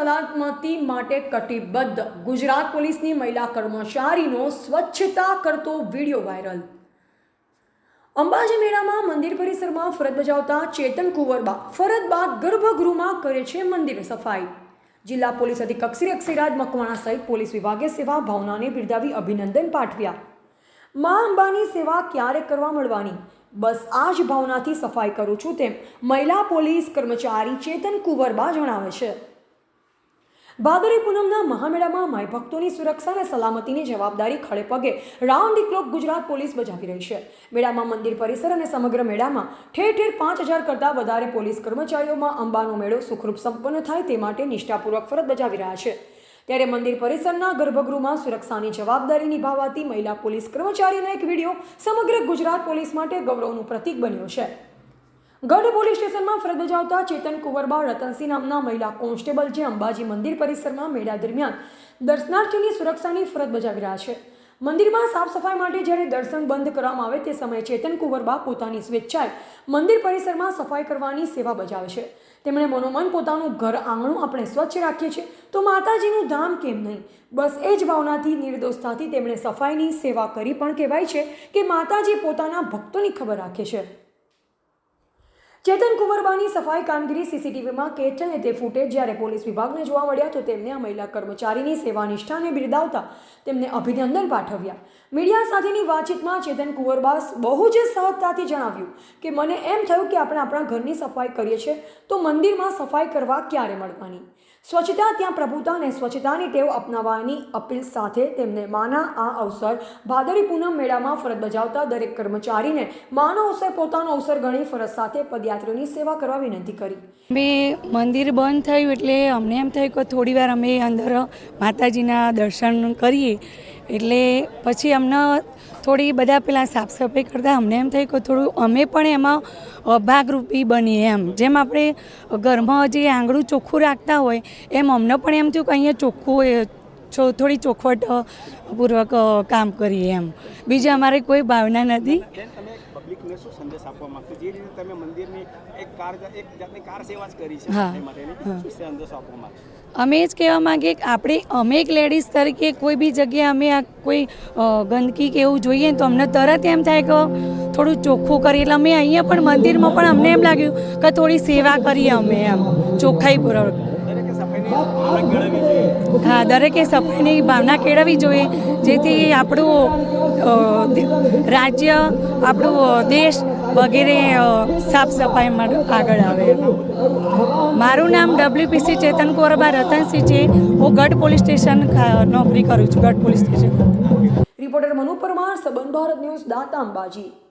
સલામતી માટે કટિબદ્ધ ગુજરાત પોલીસની મહિલા કર્મચારીનો સ્વચ્છતા કરતો વિડીયો વાયરલ। અંબાજી મેળામાં મંદિર પરિસરમાં ફરજ બજાવતા ચેતન કુંવરબા ફરજ બાદ ગર્ભગૃહમાં કરે છે મંદિર સફાઈ। જિલ્લા પોલીસ અધિક્ષક શ્રી અક્ષયરાજ મકવાણા સહિત પોલીસ વિભાગે સેવા ભાવનાને બિરદાવી અભિનંદન પાઠવ્યા। મા અંબાની સેવા ક્યારે કરવા મળવાની, બસ આ જ ભાવનાથી સફાઈ કરું છું તેમ મહિલા પોલીસ કર્મચારી ચેતન કુંવરબા જણાવે છે। ભાદરવી પૂનમના મહામેળામાં માઈ ભક્તોની સુરક્ષા અને સલામતીની જવાબદારી ખડે પગે round the clock Gujarat police બજાવી રહી છે। મેળામાં મંદિર પરિસર અને સમગ્ર મેળામાં ઠેર ઠેર 5000 કરતાં વધારે પોલીસ કર્મચારીઓમાં અંબાનો મેળો સુખરૂપ સંપન્ન થાય તે માટે નિષ્ઠાપૂર્વક ફરજ બજાવી રહ્યા છે। ત્યારે મંદિર પરિસરના ગર્ભગૃહમાં સુરક્ષાની જવાબદારી નિભાવતી મહિલા પોલીસ કર્મચારીનો એક વિડીયો સમગ્ર ગુજરાત પોલીસ માટે ગૌરવનું પ્રતીક બન્યો છે। ગઢ પોલીસ સ્ટેશનમાં ફરજ બજાવતા ચેતન કુંવરબા રતનસિંહ નામના મહિલા કોન્સ્ટેબલ જે અંબાજી મંદિર પરિસરમાં મેળા દરમિયાન દર્શનાર્થીઓની સુરક્ષાની ફરજ બજાવી રહ્યા છે। મંદિરમાં સાફ સફાઈ માટે જ્યારે દર્શન બંધ કરવામાં આવે તે સમયે ચેતન કુંવરબા પોતાની સ્વેચ્છાએ મંદિર પરિસરમાં સફાઈ કરવાની સેવા બજાવે છે। તેમણે મનોમન પોતાનું ઘર આંગણું આપણે સ્વચ્છ રાખીએ છીએ તો માતાજીનું ધામ કેમ નહીં, બસ એ જ ભાવનાથી નિર્દોષતાથી તેમણે સફાઈની સેવા કરી પણ કહેવાય છે કે માતાજી પોતાના ભક્તોની ખબર રાખે છે। ચેતન કુંવરબાની સફાઈ કામગીરી સીસીટીવીમાં કેદ થઈને તે ફૂટેજ જ્યારે પોલીસ વિભાગને જોવા મળ્યા તો તેમને આ મહિલા કર્મચારીની સેવા નિષ્ઠાને બિરદાવતા તેમને અભિનંદન પાઠવ્યા। મીડિયા સાથેની વાતચીતમાં ચેતન કુંવરબા બહુ જ સહજતાથી જણાવ્યું કે મને એમ થયું કે આપણે આપણા ઘરની સફાઈ કરીએ છીએ તો મંદિરમાં સફાઈ કરવા ક્યારે મળવાની, સ્વચ્છતા ત્યાં પ્રભુતા અને સ્વચ્છતાની ટેવ અપનાવવાની અપીલ સાથે તેમને માના આ અવસર ભાદરવી પૂનમ મેળામાં ફરજ બજાવતા દરેક કર્મચારીને માનો અવસર પોતાનો અવસર ગણી ફરજ સાથે પદયાત્રીઓની સેવા કરવા વિનંતી કરી। અમે મંદિર બંધ થયું એટલે અમને એમ થયું કે થોડી વાર અમે અંદર માતાજીના દર્શન કરીએ, એટલે પછી અમને થોડી બધા પેલા સાફ સફાઈ કરતાં અમને એમ થયું કે થોડું અમે પણ એમાં ભાગરૂપી બનીએ એમ, જેમ આપણે ઘરમાં જે આંગણું ચોખ્ખું રાખતા હોય એમ અમને પણ એમ થયું કે અહીંયા ચોખ્ખું થોડી ચોખવટ પૂર્વક કામ કરીએ એમ, બીજી અમારે કોઈ ભાવના નથી। પબ્લિકને શું સંદેશ આપવા માંગતો, જે રીતે તમે મંદિરની એક જાતની કાર સેવા જ કરી છે, એ માટેની શું સંદેશ આપવા માંગો? અમે જ કહેવા માંગીએ કે અમે એક લેડીઝ તરીકે કોઈ બી જગ્યાએ અમે આ કોઈ ગંદકી કે એવું જોઈએ તો અમને તરત એમ થાય કે થોડું ચોખ્ખું કરીએ, એટલે અમે અહીંયા પણ મંદિરમાં પણ અમને એમ લાગ્યું કે થોડી સેવા કરીએ અમે એમ ચોખ્ખાઈપૂર્વક। હા, દરેકે સફાઈની ભાવના કેળવવી જોઈએ જેથી આપણું રાજ્ય, આપણું દેશ વગેરે સાફ સફાઈમાં આગળ આવે। મારું નામ WPC ચેતન કુંવરબા રતનસિંહ છે। હું ગઢ પોલીસ સ્ટેશન નોકરી કરું છું, ગઢ police station. Reporter Manu Parmar, સંબંધ ભારત ન્યૂઝ, દાંતા, અંબાજી।